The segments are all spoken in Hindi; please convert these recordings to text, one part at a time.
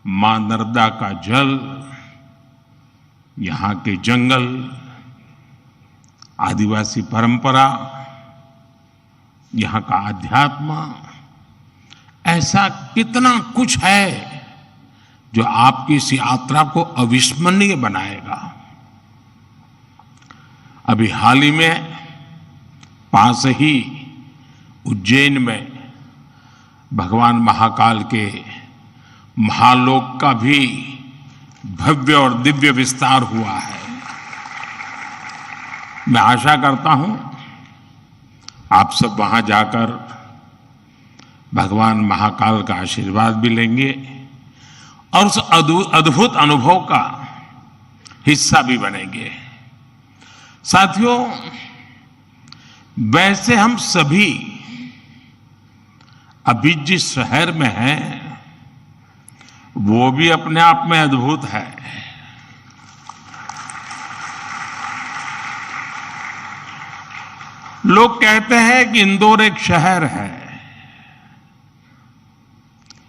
मां नर्मदा का जल, यहाँ के जंगल, आदिवासी परंपरा, यहाँ का अध्यात्म, ऐसा कितना कुछ है जो आपकी इस यात्रा को अविस्मरणीय बनाएगा। अभी हाल ही में पास ही उज्जैन में भगवान महाकाल के महालोक का भी भव्य और दिव्य विस्तार हुआ है। मैं आशा करता हूं आप सब वहां जाकर भगवान महाकाल का आशीर्वाद भी लेंगे और उस अद्भुत अनुभव का हिस्सा भी बनेंगे। साथियों, वैसे हम सभी अभी जिस शहर में हैं वो भी अपने आप में अद्भुत है। लोग कहते हैं कि इंदौर एक शहर है,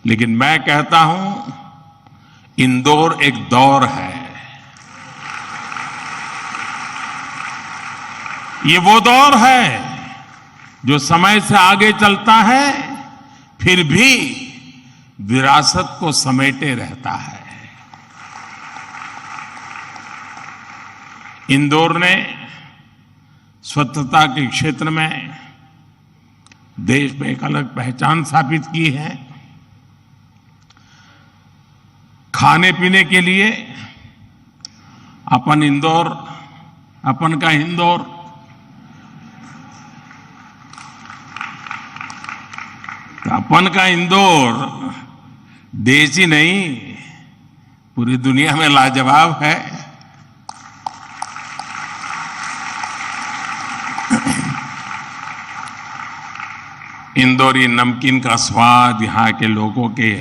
लेकिन मैं कहता हूं इंदौर एक दौर है। ये वो दौर है जो समय से आगे चलता है फिर भी विरासत को समेटे रहता है। इंदौर ने स्वच्छता के क्षेत्र में देश में एक अलग पहचान स्थापित की है। खाने पीने के लिए अपन का इंदौर अपन का इंदौर देश ही नहीं पूरी दुनिया में लाजवाब है। इंदौरी नमकीन का स्वाद, यहाँ के लोगों के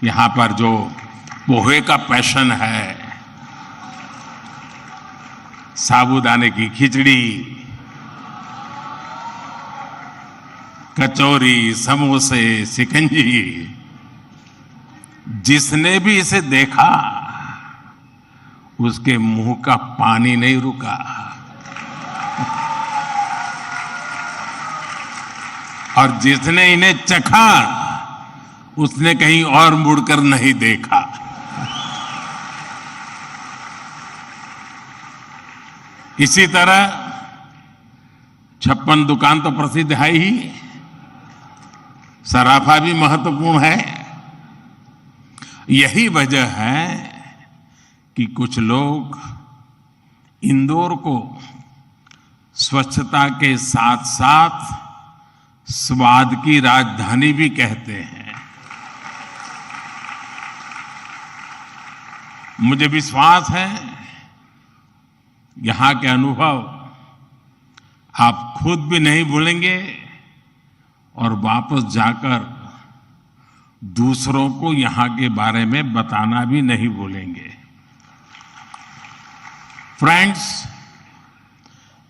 यहाँ पर जो पोहे का पैशन है, साबूदाने की खिचड़ी, कचौरी, समोसे, शिकंजी, जिसने भी इसे देखा उसके मुंह का पानी नहीं रुका। और जिसने इन्हें चखा उसने कहीं और मुड़कर नहीं देखा। इसी तरह 56 दुकान तो प्रसिद्ध है ही, सराफा भी महत्वपूर्ण है। यही वजह है कि कुछ लोग इंदौर को स्वच्छता के साथ साथ स्वाद की राजधानी भी कहते हैं। मुझे विश्वास है यहाँ के अनुभव आप खुद भी नहीं भूलेंगे और वापस जाकर दूसरों को यहाँ के बारे में बताना भी नहीं भूलेंगे। फ्रेंड्स,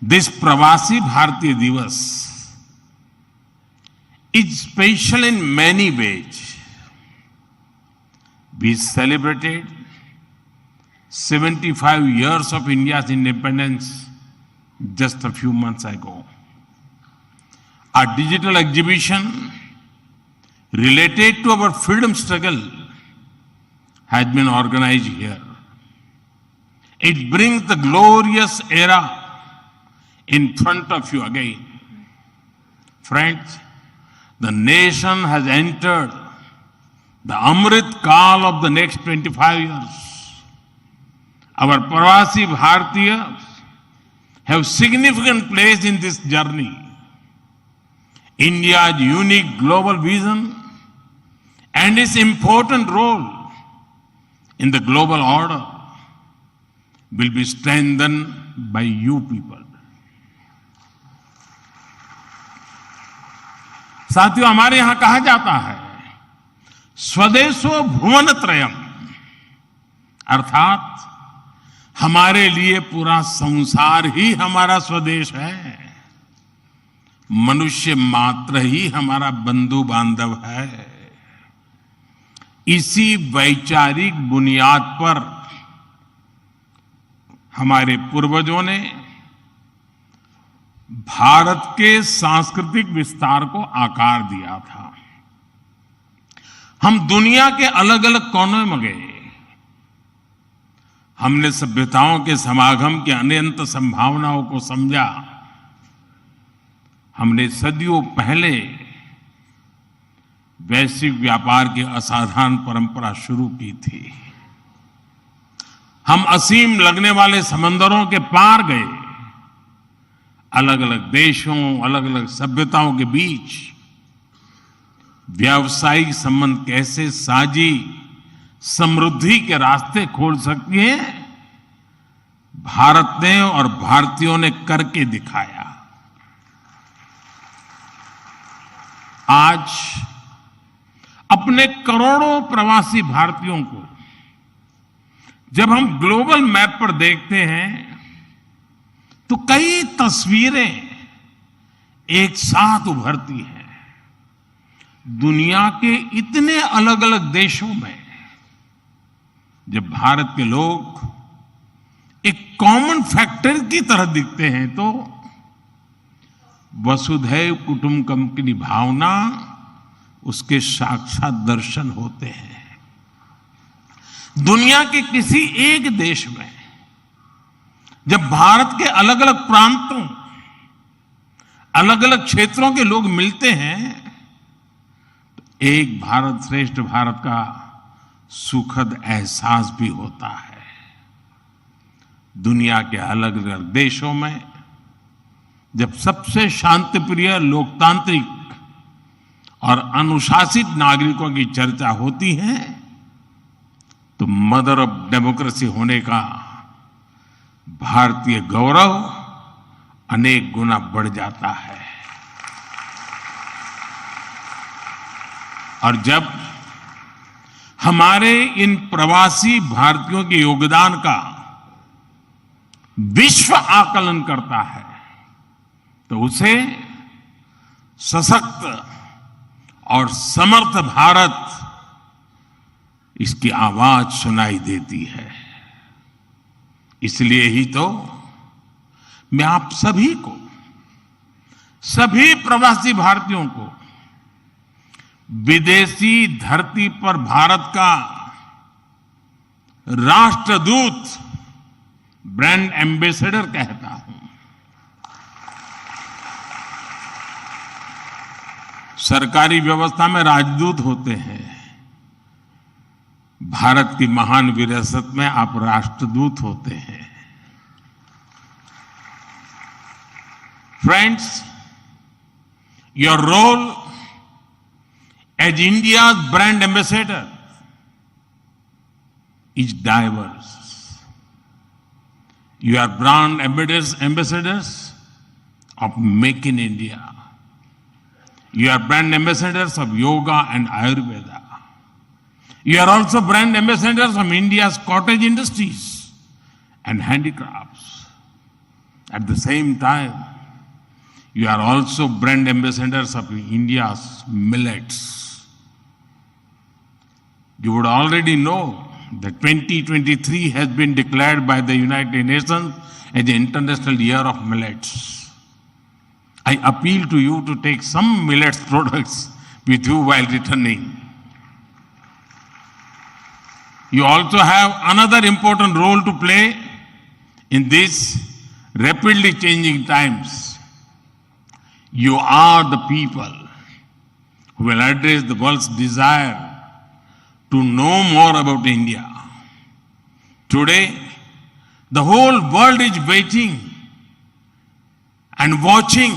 दिस प्रवासी भारतीय दिवस is special in many ways. We celebrated 75 years of India's independence just a few months ago. A digital exhibition related to our freedom struggle has been organized here. It brings the glorious era in front of you again. Friends, the nation has entered the Amrit Kaal of the next 25 years. Our Pravasi Bharatiyas have significant place in this journey. India's unique global vision and its important role in the global order will be strengthened by you people. साथियों, हमारे यहां कहा जाता है स्वदेशो भुवन त्रयम, अर्थात हमारे लिए पूरा संसार ही हमारा स्वदेश है। मनुष्य मात्र ही हमारा बंधु बांधव है। इसी वैचारिक बुनियाद पर हमारे पूर्वजों ने भारत के सांस्कृतिक विस्तार को आकार दिया था। हम दुनिया के अलग अलग कोनों में गए। हमने सभ्यताओं के समागम की अनंत संभावनाओं को समझा। हमने सदियों पहले वैश्विक व्यापार की असाधारण परंपरा शुरू की थी। हम असीम लगने वाले समंदरों के पार गए। अलग अलग देशों, अलग अलग सभ्यताओं के बीच व्यावसायिक संबंध कैसे साझी समृद्धि के रास्ते खोल सकती है, भारत ने और भारतीयों ने करके दिखाया। आज अपने करोड़ों प्रवासी भारतीयों को जब हम ग्लोबल मैप पर देखते हैं तो कई तस्वीरें एक साथ उभरती हैं। दुनिया के इतने अलग अलग देशों में जब भारत के लोग एक कॉमन फैक्टर की तरह दिखते हैं तो वसुधैव कुटुंबकम की भावना उसके साक्षात दर्शन होते हैं। दुनिया के किसी एक देश में जब भारत के अलग अलग प्रांतों, अलग अलग क्षेत्रों के लोग मिलते हैं तो एक भारत श्रेष्ठ भारत का सुखद एहसास भी होता है। दुनिया के अलग अलग देशों में जब सबसे शांतिप्रिय, लोकतांत्रिक और अनुशासित नागरिकों की चर्चा होती है तो मदर ऑफ डेमोक्रेसी होने का भारतीय गौरव अनेक गुना बढ़ जाता है। और जब हमारे इन प्रवासी भारतीयों के योगदान का विश्व आकलन करता है तो उसे सशक्त और समर्थ भारत, इसकी आवाज सुनाई देती है। इसलिए ही तो मैं आप सभी को, सभी प्रवासी भारतीयों को विदेशी धरती पर भारत का राष्ट्रदूत, ब्रांड एम्बेसडर कहता हूं। सरकारी व्यवस्था में राजदूत होते हैं, भारत की महान विरासत में आप राष्ट्रदूत होते हैं। Friends, your role as India's brand ambassador is diverse. You are brand ambassadors of Make in India. You are brand ambassadors of yoga and Ayurveda. You are also brand ambassadors of India's cottage industries and handicrafts. At the same time, you are also brand ambassadors of India's millets. You would already know that 2023 has been declared by the United Nations as the International Year of Millets. I appeal to you to take some millets products with you while returning. You also have another important role to play in these rapidly changing times. You are the people who will address the world's desire to know more about India. Today, the whole world is waiting and watching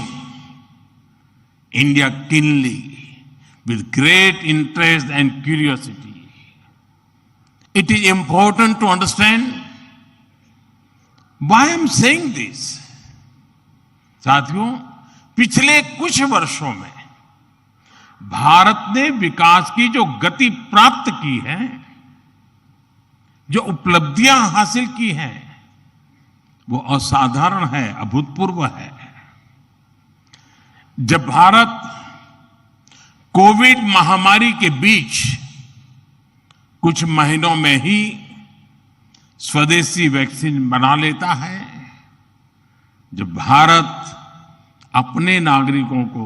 India keenly with great interest and curiosity. It is important to understand why I'm saying this. साथियों, पिछले कुछ वर्षों में भारत ने विकास की जो गति प्राप्त की है, जो उपलब्धियां हासिल की हैं, वो असाधारण है, अभूतपूर्व है। जब भारत कोविड महामारी के बीच कुछ महीनों में ही स्वदेशी वैक्सीन बना लेता है। जब भारत अपने नागरिकों को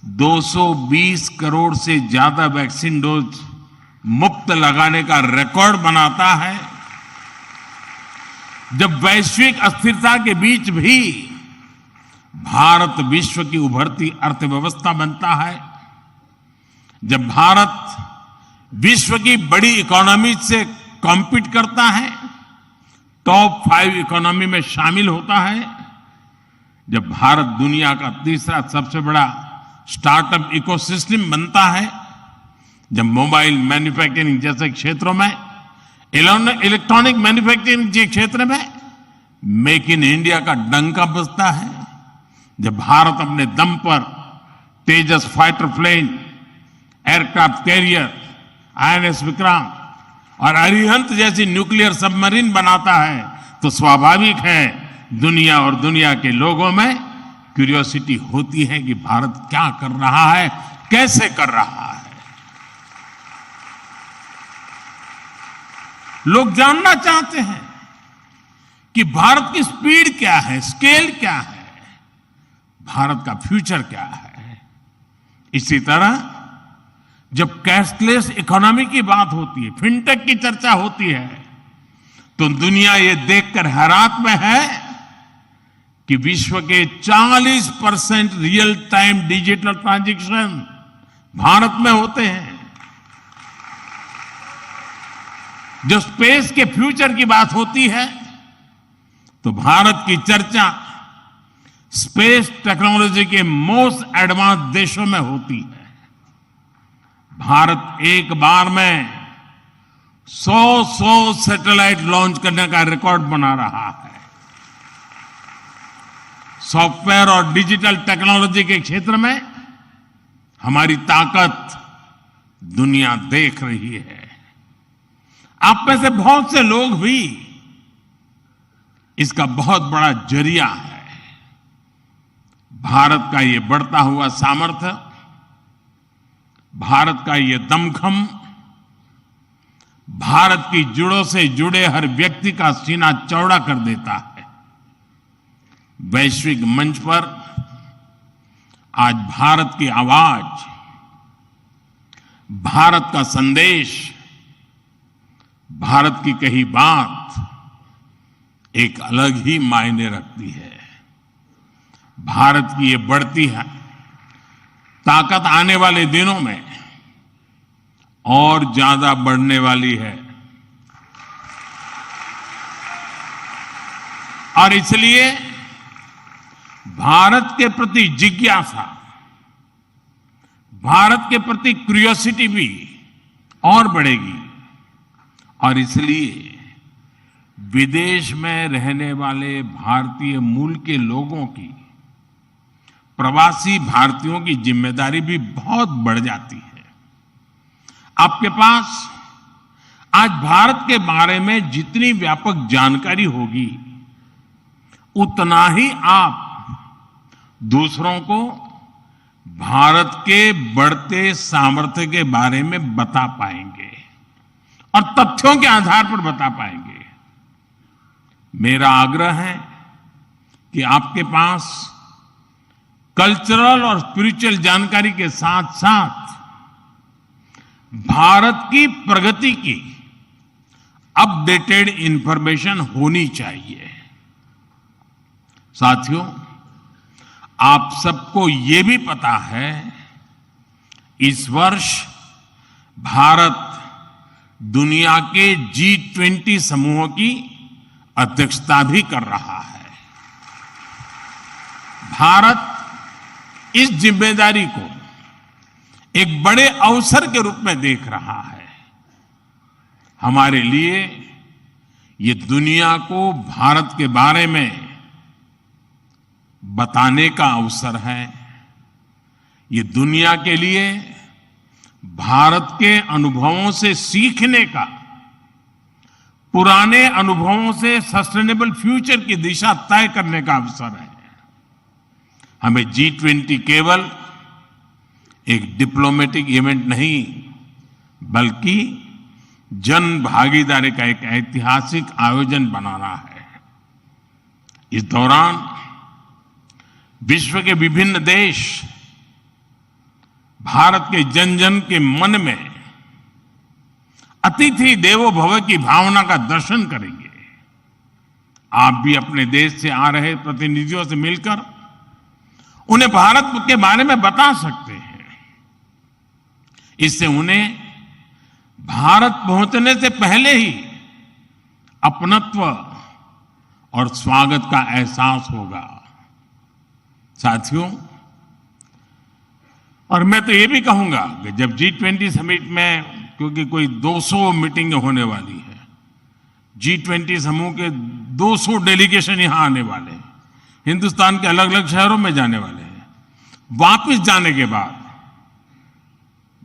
220 करोड़ से ज्यादा वैक्सीन डोज मुफ्त लगाने का रिकॉर्ड बनाता है, जब वैश्विक अस्थिरता के बीच भी भारत विश्व की उभरती अर्थव्यवस्था बनता है, जब भारत विश्व की बड़ी इकोनॉमी से कॉम्पीट करता है, टॉप 5 इकोनॉमी में शामिल होता है, जब भारत दुनिया का तीसरा सबसे बड़ा स्टार्टअप इकोसिस्टम बनता है, जब मोबाइल मैन्युफैक्चरिंग जैसे क्षेत्रों में, इलेक्ट्रॉनिक मैन्युफैक्चरिंग के क्षेत्र में मेक इन इंडिया का डंका बजता है, जब भारत अपने दम पर Tejas fighter plane, aircraft carrier, INS Vikrant और अरिहंत जैसी न्यूक्लियर सबमरीन बनाता है, तो स्वाभाविक है दुनिया और दुनिया के लोगों में क्यूरियोसिटी होती है कि भारत क्या कर रहा है, कैसे कर रहा है। लोग जानना चाहते हैं कि भारत की स्पीड क्या है, स्केल क्या है, भारत का फ्यूचर क्या है। इसी तरह जब कैशलेस इकोनॉमी की बात होती है, फिनटेक की चर्चा होती है, तो दुनिया ये देखकर हैरात में है कि विश्व के 40% real time digital transaction Bharat में होते हैं। जो स्पेस के फ्यूचर की बात होती है, तो भारत की चर्चा स्पेस टेक्नोलॉजी के मोस्ट एडवांस देशों में होती है। भारत एक बार में 100 सैटेलाइट लॉन्च करने का रिकॉर्ड बना रहा है। सॉफ्टवेयर और डिजिटल टेक्नोलॉजी के क्षेत्र में हमारी ताकत दुनिया देख रही है। आप में से बहुत से लोग भी इसका बहुत बड़ा जरिया है। भारत का ये बढ़ता हुआ सामर्थ्य, भारत का ये दमखम, भारत की जड़ों से जुड़े हर व्यक्ति का सीना चौड़ा कर देता है। वैश्विक मंच पर आज भारत की आवाज, भारत का संदेश, भारत की कही बात एक अलग ही मायने रखती है। भारत की ये बढ़ती है ताकत आने वाले दिनों में और ज्यादा बढ़ने वाली है। और इसलिए भारत के प्रति जिज्ञासा, भारत के प्रति क्यूरियोसिटी भी और बढ़ेगी। और इसलिए विदेश में रहने वाले भारतीय मूल के लोगों की, प्रवासी भारतीयों की जिम्मेदारी भी बहुत बढ़ जाती है। आपके पास आज भारत के बारे में जितनी व्यापक जानकारी होगी, उतना ही आप दूसरों को भारत के बढ़ते सामर्थ्य के बारे में बता पाएंगे और तथ्यों के आधार पर बता पाएंगे। मेरा आग्रह है कि आपके पास कल्चरल और स्पिरिचुअल जानकारी के साथ साथ भारत की प्रगति की अपडेटेड इंफॉर्मेशन होनी चाहिए। साथियों, आप सबको ये भी पता है, इस वर्ष भारत दुनिया के G20 समूहों की अध्यक्षता भी कर रहा है। भारत इस जिम्मेदारी को एक बड़े अवसर के रूप में देख रहा है। हमारे लिए ये दुनिया को भारत के बारे में बताने का अवसर है। ये दुनिया के लिए भारत के अनुभवों से सीखने का, पुराने अनुभवों से सस्टेनेबल फ्यूचर की दिशा तय करने का अवसर है। हमें G20 केवल एक डिप्लोमेटिक इवेंट नहीं, बल्कि जन भागीदारी का एक ऐतिहासिक आयोजन बनाना है। इस दौरान विश्व के विभिन्न देश भारत के जन जन के मन में अतिथि देवो भव की भावना का दर्शन करेंगे। आप भी अपने देश से आ रहे प्रतिनिधियों से मिलकर उन्हें भारत के बारे में बता सकते हैं। इससे उन्हें भारत पहुंचने से पहले ही अपनत्व और स्वागत का एहसास होगा। साथियों, और मैं तो ये भी कहूंगा कि जब G20 समिट में, क्योंकि कोई 200 मीटिंगें होने वाली है, G20 समूह के 200 डेलीगेशन यहां आने वाले हैं, हिंदुस्तान के अलग अलग शहरों में जाने वाले हैं। वापस जाने के बाद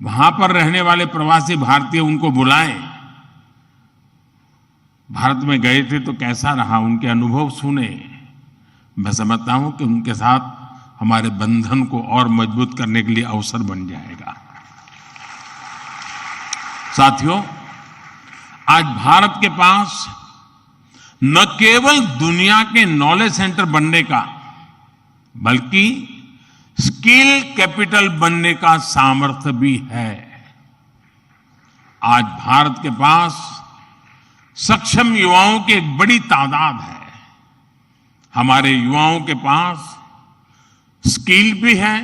वहां पर रहने वाले प्रवासी भारतीय उनको बुलाएं, भारत में गए थे तो कैसा रहा, उनके अनुभव सुने। मैं समझता हूं कि उनके साथ हमारे बंधन को और मजबूत करने के लिए अवसर बन जाएगा। साथियों, आज भारत के पास न केवल दुनिया के नॉलेज सेंटर बनने का, बल्कि स्किल कैपिटल बनने का सामर्थ्य भी है। आज भारत के पास सक्षम युवाओं की एक बड़ी तादाद है। हमारे युवाओं के पास स्किल भी है,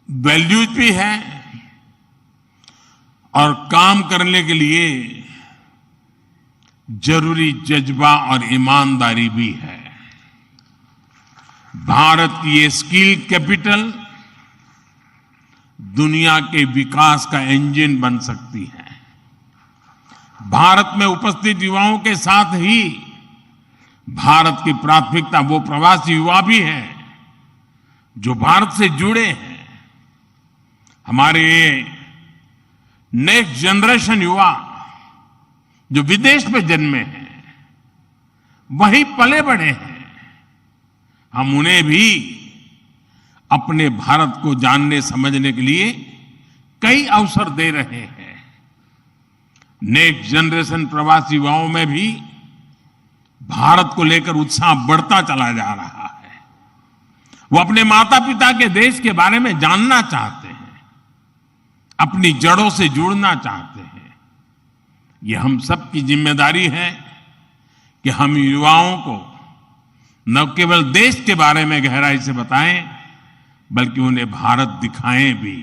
वैल्यूज भी है और काम करने के लिए जरूरी जज्बा और ईमानदारी भी है। भारत की ये स्किल कैपिटल दुनिया के विकास का इंजन बन सकती है। भारत में उपस्थित युवाओं के साथ ही भारत की प्राथमिकता वो प्रवासी युवा भी हैं जो भारत से जुड़े हैं। हमारे नेक्स्ट जनरेशन युवा जो विदेश में जन्मे हैं, वहीं पले बड़े हैं, हम उन्हें भी अपने भारत को जानने समझने के लिए कई अवसर दे रहे हैं। नेक्स्ट जनरेशन प्रवासी युवाओं में भी भारत को लेकर उत्साह बढ़ता चला जा रहा है। वो अपने माता पिता के देश के बारे में जानना चाहते हैं, अपनी जड़ों से जुड़ना चाहते हैं। ये हम सब की जिम्मेदारी है कि हम युवाओं को न केवल देश के बारे में गहराई से बताएं, बल्कि उन्हें भारत दिखाएं भी।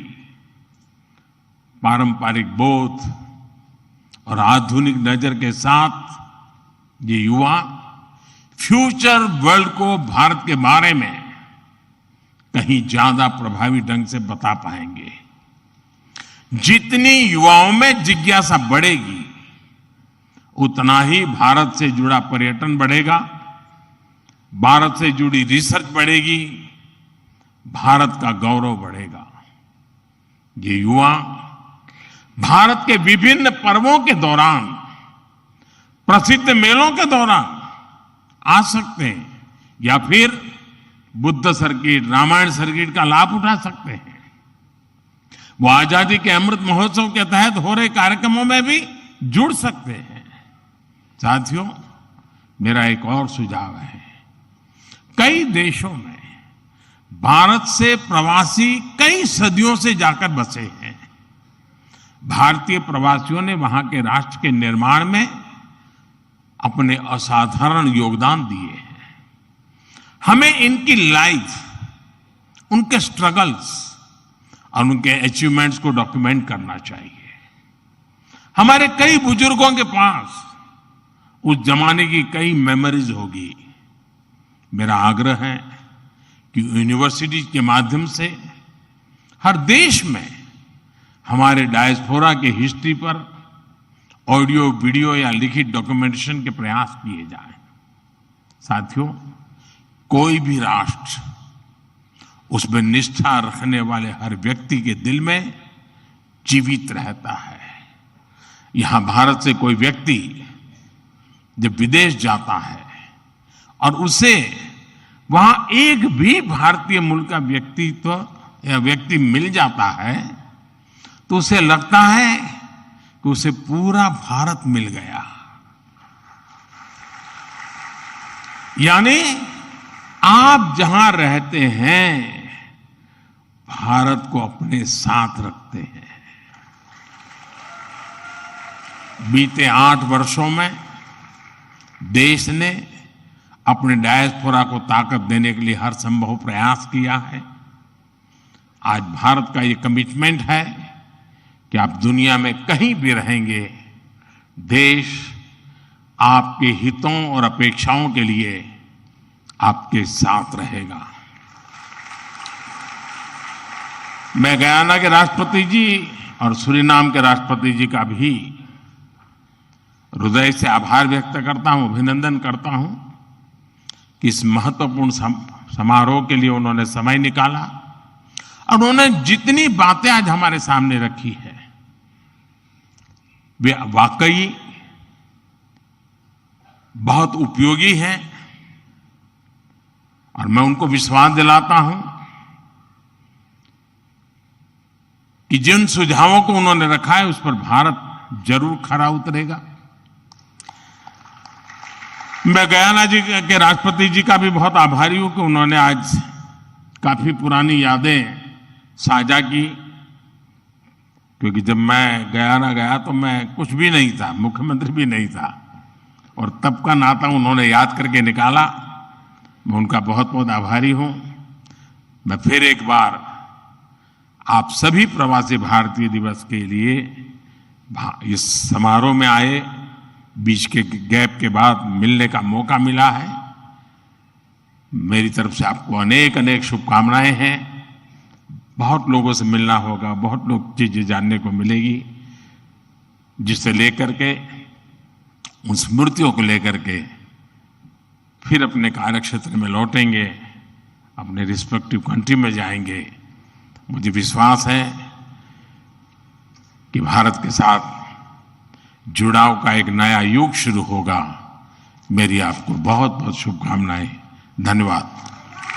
पारंपरिक बोध और आधुनिक नजर के साथ ये युवा फ्यूचर वर्ल्ड को भारत के बारे में कहीं ज्यादा प्रभावी ढंग से बता पाएंगे। जितनी युवाओं में जिज्ञासा बढ़ेगी, उतना ही भारत से जुड़ा पर्यटन बढ़ेगा, भारत से जुड़ी रिसर्च बढ़ेगी, भारत का गौरव बढ़ेगा। ये युवा भारत के विभिन्न पर्वों के दौरान, प्रसिद्ध मेलों के दौरान आ सकते हैं या फिर बुद्ध सर्किट, रामायण सर्किट का लाभ उठा सकते हैं। वो आजादी के अमृत महोत्सव के तहत हो रहे कार्यक्रमों में भी जुड़ सकते हैं। साथियों, मेरा एक और सुझाव है। कई देशों में भारत से प्रवासी कई सदियों से जाकर बसे हैं। भारतीय प्रवासियों ने वहां के राष्ट्र के निर्माण में अपने असाधारण योगदान दिए हैं। हमें इनकी लाइफ, उनके स्ट्रगल्स और उनके अचीवमेंट्स को डॉक्यूमेंट करना चाहिए। हमारे कई बुजुर्गों के पास उस जमाने की कई मेमोरीज होगी। मेरा आग्रह है कि यूनिवर्सिटी के माध्यम से हर देश में हमारे डायस्पोरा के हिस्ट्री पर ऑडियो, वीडियो या लिखित डॉक्यूमेंटेशन के प्रयास किए जाएं। साथियों, कोई भी राष्ट्र उसमें निष्ठा रखने वाले हर व्यक्ति के दिल में जीवित रहता है। यहां भारत से कोई व्यक्ति जब विदेश जाता है और उसे वहां एक भी भारतीय मूल का व्यक्तित्व या व्यक्ति मिल जाता है, तो उसे लगता है कि कि उसे पूरा भारत मिल गया। यानी आप जहां रहते हैं, भारत को अपने साथ रखते हैं। बीते 8 वर्षों में देश ने अपने डायस्पोरा को ताकत देने के लिए हर संभव प्रयास किया है। आज भारत का ये कमिटमेंट है कि आप दुनिया में कहीं भी रहेंगे, देश आपके हितों और अपेक्षाओं के लिए आपके साथ रहेगा। मैं गयाना के राष्ट्रपति जी और सूरीनाम के राष्ट्रपति जी का भी हृदय से आभार व्यक्त करता हूं, अभिनंदन करता हूं कि इस महत्वपूर्ण समारोह के लिए उन्होंने समय निकाला और उन्होंने जितनी बातें आज हमारे सामने रखी है वे वाकई बहुत उपयोगी हैं। और मैं उनको विश्वास दिलाता हूं कि जिन सुझावों को उन्होंने रखा है उस पर भारत जरूर खरा उतरेगा। मैं गयाना जी के राष्ट्रपति जी का भी बहुत आभारी हूं कि उन्होंने आज काफी पुरानी यादें साझा की, क्योंकि जब मैं गयाना गया तो मैं कुछ भी नहीं था, मुख्यमंत्री भी नहीं था, और तब का नाता उन्होंने याद करके निकाला। मैं उनका बहुत बहुत आभारी हूं। मैं फिर एक बार आप सभी प्रवासी भारतीय दिवस के लिए इस समारोह में आए, बीच के गैप के बाद मिलने का मौका मिला है। मेरी तरफ से आपको अनेक अनेक शुभकामनाएं हैं। बहुत लोगों से मिलना होगा, बहुत लोग चीजें जानने को मिलेगी, जिसे लेकर के उन स्मृतियों को लेकर के फिर अपने कार्यक्षेत्र में लौटेंगे, अपने रिस्पेक्टिव कंट्री में जाएंगे। मुझे विश्वास है कि भारत के साथ जुड़ाव का एक नया युग शुरू होगा। मेरी आपको बहुत बहुत शुभकामनाएं। धन्यवाद।